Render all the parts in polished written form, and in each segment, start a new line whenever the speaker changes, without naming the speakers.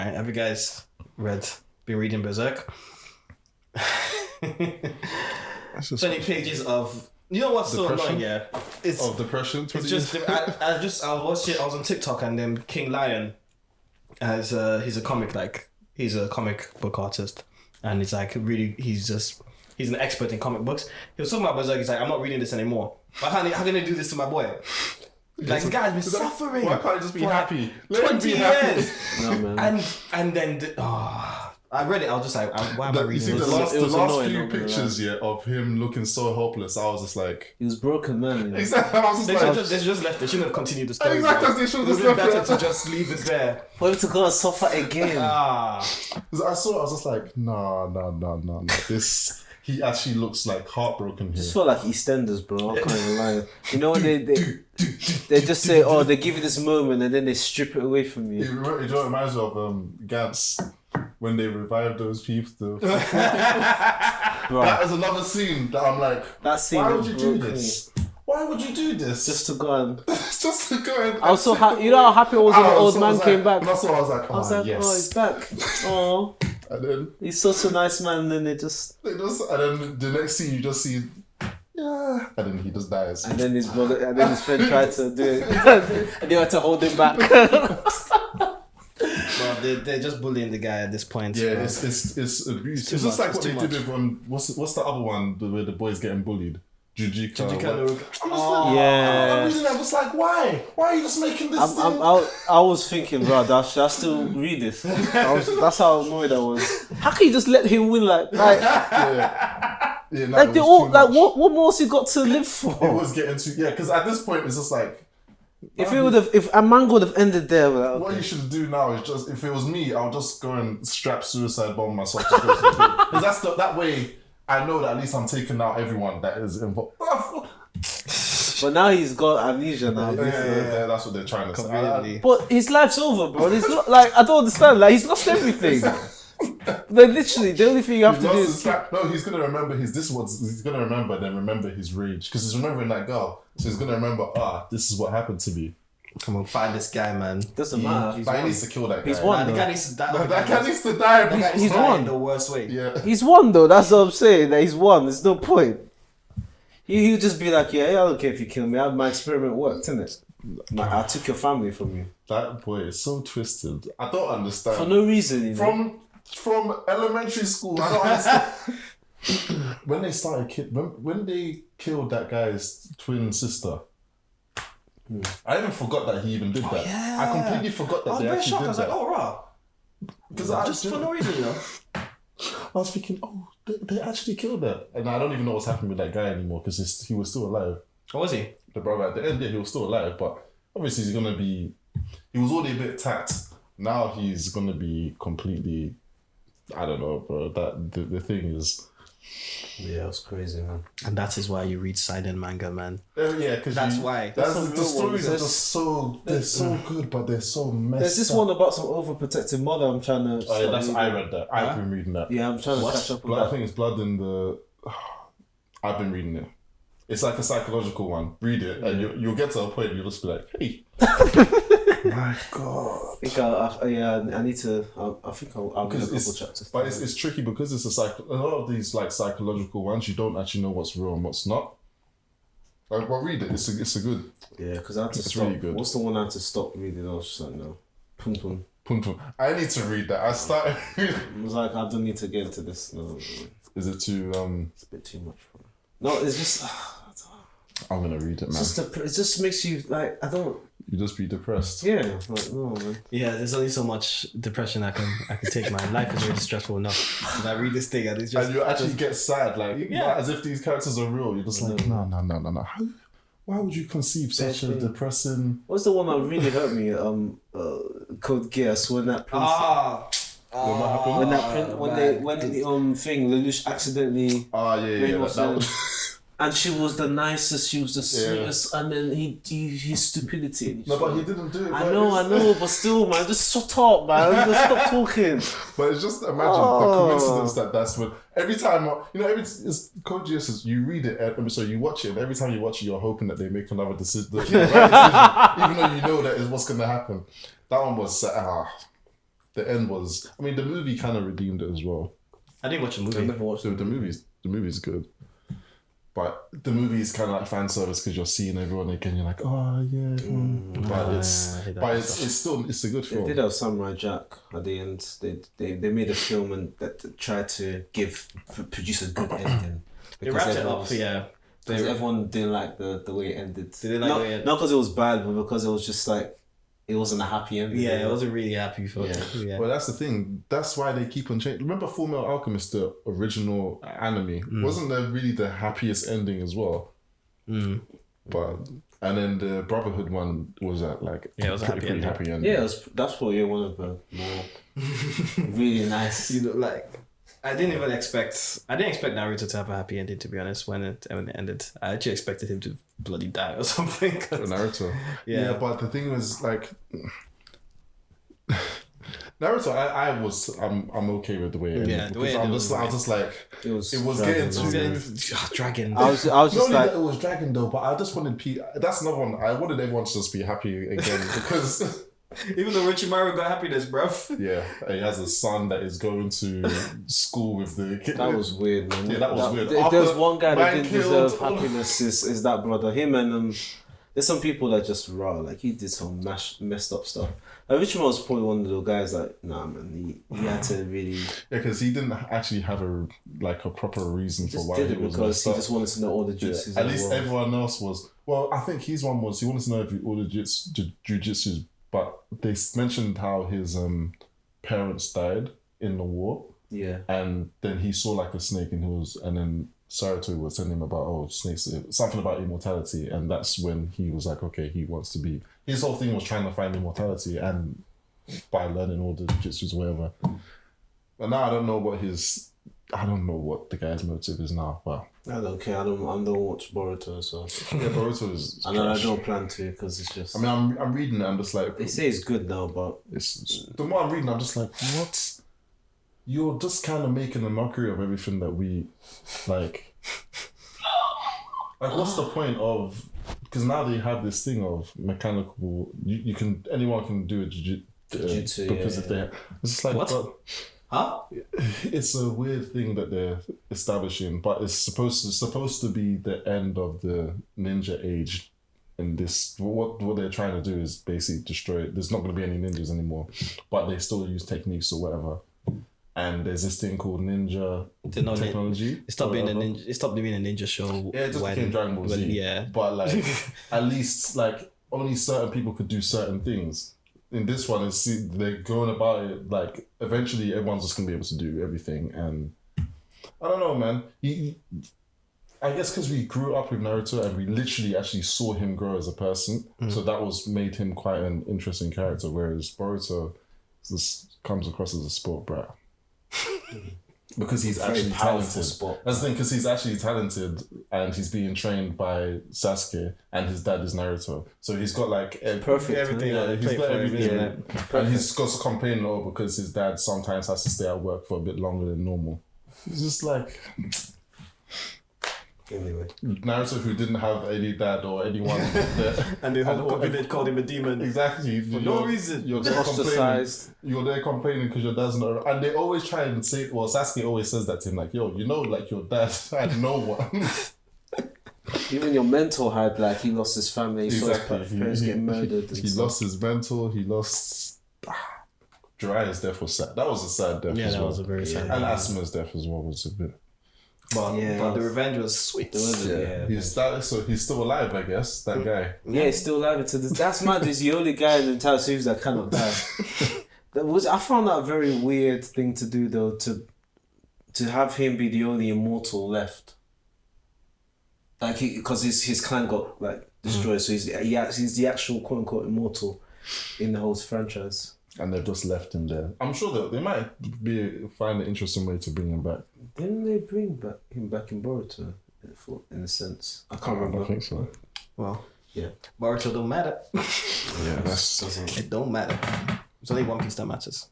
right? Have you guys been reading Berserk?
That's just
20 pages of... You know what's so annoying, yeah? It's
depression.
It's just... I was on TikTok and then King Lion, he's a comic book artist. And it's like really... He's an expert in comic books. He was talking about Berserk. He's like, I'm not reading this anymore. But how can they do this to my boy? Like, the guy's been suffering.
Why can't he just be happy?
Let 20 years.
No,
man. And then... I read it, I was just like, why am I reading this?
The last few pictures of him looking so hopeless, I was just like...
He was broken, man.
Exactly. I was just
they just left. They shouldn't have continued the story.
Exactly. They should have just left
better to just leave it there.
For him to go and suffer again.
I saw it, I was just like, no. This... He actually looks like heartbroken here.
I just feel like EastEnders, bro. I can't even lie. You know when they just say, oh, they give you this moment and then they strip it away from you.
It reminds me of Gantz when they revived those people. That is another scene that I'm like, why would you do this? Why would you do this?
Just to go and...
Just to go and...
I was so happy. You know how happy I was when the old man came back?
That's what I was like, yes.
Oh, he's back. Oh.
And then...
He's such a nice man, and then they just...
And then the next scene you just see... Yeah. And then he just dies.
And then his brother... And then his friend tried to do it. And they had to hold him back.
Well, they're just bullying the guy at this point.
Yeah, it's abuse. It's just like what they did with... What's the other one where the boy's getting bullied? Jujika.
Yeah.
I'm reading that. I was like, why? Why are you just making this thing?
I was thinking, bro, should I still read this? That's how annoyed I was. How can you just let him win like
yeah, no,
like they all like what more has he got to live for?
It was getting too because at this point it's just like
if a manga would have ended there, like,
what you should do now is just if it was me, I'll just go and strap suicide bomb myself because that's that way. I know that at least I'm taking out everyone that is involved.
But now he's got amnesia now.
Yeah, that's what they're trying to say.
But his life's over, bro. He's not like I don't understand. Like he's lost everything. Like literally, the only thing you have to do is
no. He's gonna remember he's gonna remember then remember his rage because he's remembering that girl. So he's gonna remember. This is what happened to me.
Come on, find this guy, man.
Doesn't matter.
But he needs to kill that guy.
He's won.
The guy needs to die.
That guy needs to die.
He's won in the worst way.
Yeah.
He's won though. That's what I'm saying. That he's won. There's no point. He'll just be like, yeah, I don't care if you kill me. My experiment worked, innit? I took your family from you.
That boy is so twisted. I don't understand.
For no reason, you know?
From elementary school, I don't understand. When they started when they killed that guy's twin sister, I even forgot that he even did that.
Yeah.
I completely forgot that they actually did that.
I was like, oh, rah.
Because
just for no reason, you know.
I was thinking, they actually killed her. And I don't even know what's happening with that guy anymore because he was still alive.
Oh, was he?
The brother at the end, yeah, he was still alive, but obviously he was already a bit tapped. Now he's going to be completely, I don't know, bro. The thing is...
Yeah, it was crazy, man.
And that is why you read seinen manga, man.
Yeah, because
why.
The stories are just they're so good, but they're so messed up.
There's this one about some overprotective mother I'm trying to...
Oh, yeah, I read that. I've been reading that.
Yeah, I'm trying to catch up on that.
I think it's Blood in the... I've been reading it. It's like a psychological one. Read it, and you'll get to a point you'll just be like, hey. My God.
I need to... I think I'll get a couple chapters.
But it's tricky because it's a lot of these like psychological ones, you don't actually know what's real and what's not. Like, well, read it. It's a good...
Yeah, because I had to stop. Really good. What's the one I had to stop reading? I was just like, no. Pum Pum.
Pum Pum. I need to read that. I started reading...
I was like, I don't need to get into this. No.
Is it too...
It's a bit too much for me. No, it's just...
I'm going to read it, man.
It just makes you, like, I don't...
You just be depressed.
Yeah, like, no, man.
Yeah, there's only so much depression I can take. My life is already stressful enough. And I read this thing and it's just...
And you actually get sad, like, as if these characters are real. You're just like, no. Why would you conceive such a depressing...
What's the one that really hurt me? Code Geass, when that prince...
what happened?
When the thing, Lelouch accidentally...
Yeah.
And she was the nicest, she was the sweetest, and then his stupidity.
No, but he didn't do it.
I know, but still, man, just shut up, man. Just stop talking.
But it's just imagine the coincidence that's when every time Code Geass is you read it, so you watch it, and every time you watch it, you're hoping that they make another decision, even though you know that is what's going to happen. That one was the end was. I mean, the movie kind of redeemed it as well.
I didn't watch the
I
movie.
never watched
So the movie's good, but the movie is kind of like fan service because you're seeing everyone again. You're like, oh yeah, but it's a good
They
film.
did have Samurai Jack at the end. They made a film and that tried to produce a good ending.
They wrapped it up, yeah.
Because everyone didn't like the way it ended.
They didn't like the way it ended.
Not because it was bad, but because it was just like it wasn't a happy ending.
Yeah, it wasn't really happy for it. Yeah.
Well, that's the thing. That's why they keep on changing. Remember Full Metal Alchemist, the original anime? Wasn't there really the happiest ending as well? But and then the Brotherhood one was at like
it was a happy ending.
Yeah, that's probably one of the more really nice.
You know, like I didn't expect Naruto to have a happy ending, to be honest, when it ended. I actually expected him to bloody die or something.
Naruto.
Yeah,
but the thing was like Naruto, I'm okay with the way it ended.
Yeah, the way it
I
ended
was just like it was getting too
dragon.
I was
not
just
only
like,
that it was dragon though, but I just wanted that's another one. I wanted everyone to just be happy again because
even though Orochimaru got happiness, bruv.
yeah, he has a son that is going to school with the kid.
that was weird, man.
Yeah, that was weird.
If there's one guy that
man
didn't
killed
deserve happiness, is that brother. Him and there's some people that just raw. Like he did some messed up stuff. Like Richmond was probably one of the guys like, nah, man, he had to really.
Yeah, because he didn't actually have a proper reason for why
did
he
it
was
because
messed
he
up.
just wanted to know all the jutsus.
At least everyone else was. Well, I think his one was he wanted to know all the jujitsus, but they mentioned how his parents died in the war.
Yeah.
And then he saw like a snake and then Saruto was telling him about snakes, something about immortality, and that's when he was like, okay, he wants to be. His whole thing was trying to find immortality, and by learning all the jujitsus or whatever. But now I don't know what the guy's motive is now. Wow.
I don't care. I don't watch Boruto, so
Yeah, Boruto is.
I don't plan to because it's just.
I mean, I'm reading it. I'm just like.
They say it's good now, but
it's the more I'm reading, I'm just like, what? You're just kind of making a mockery of everything that we like. Like, what's the point of? Because now they have this thing of mechanical. Anyone can do a jiu-jitsu because if they, it's just like
what? Huh?
It's a weird thing that they're establishing, but it's supposed to be the end of the ninja age. And this, what they're trying to do is basically destroy it. There's not going to be any ninjas anymore, but they still use techniques or whatever. And there's this thing called ninja technology.
It stopped being a ninja. It stopped being a ninja show.
Yeah, it just became Dragon Ball Z.
Yeah,
but like at least like only certain people could do certain things. In this one, they're going about it like eventually everyone's just gonna be able to do everything. And I don't know, man. I guess because we grew up with Naruto and we literally actually saw him grow as a person, so that made him quite an interesting character. Whereas Boruto just comes across as a sport brat. Because he's actually talented.
Sport.
That's the thing, because he's actually talented and he's being trained by Sasuke and his dad is Naruto. So he's got like
perfect everything.
Yeah, he's got everything.
Yeah.
And he's got to complain because his dad sometimes has to stay at work for a bit longer than normal. It's just like...
Anyway,
Naruto, who didn't have any dad or anyone there,
and the whole village called him a demon.
Exactly,
for no reason.
You're there
ostracized.
You're there complaining because your dad's not around. And they always try and say, well, Sasuke always says that to him, like, yo, like your dad had no one.
Even your mentor had like he lost his family, he saw his parents get murdered.
He lost his mental. He lost. Jiraiya's death was sad. That was a sad death.
Yeah,
as
that
well.
was a very sad.
And Asuma's death as well was a bit.
But the revenge was sweet.
He's still alive, I guess. That guy.
Yeah, he's still alive to this. That's mad. He's the only guy in the entire series that cannot die. I found that a very weird thing to do, though. To have him be the only immortal left. Like because his clan got like destroyed, so he's the actual quote unquote immortal in the whole franchise.
And they've just left him there. I'm sure that they might find an interesting way to bring him back.
Didn't they bring him back in Boruto, in a sense? I can't remember.
I think so.
Well,
yeah.
Boruto don't matter.
Yeah,
it don't matter. It's only One Piece that matters.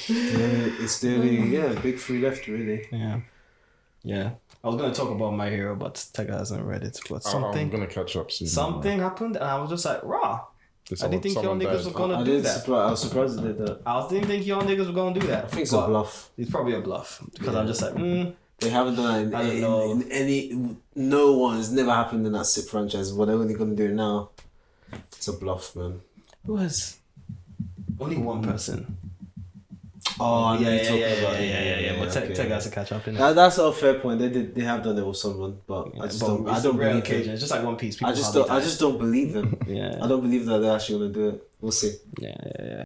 It's the big three left, really.
Yeah. I was gonna talk about My Hero, but Tega hasn't read it. But something
I'm gonna catch up soon.
Something happened, and I was just like, "Rah!" I didn't think y'all niggas were gonna do that.
I was surprised they did that.
I didn't think y'all niggas were gonna do that.
I think it's a bluff.
It's probably a bluff because I'm just like,
They haven't done that in any. No one. It's never happened in that SIP franchise. But they're only gonna do it now. It's a bluff, man.
Who has only one person?
Oh,
yeah. But Tech has to catch up in it.
That's a fair point. They have done it with someone, but I just don't. I don't believe it.
It's just like One Piece.
I just don't believe them.
Yeah.
I don't believe that they're actually gonna do it. We'll see.
Yeah.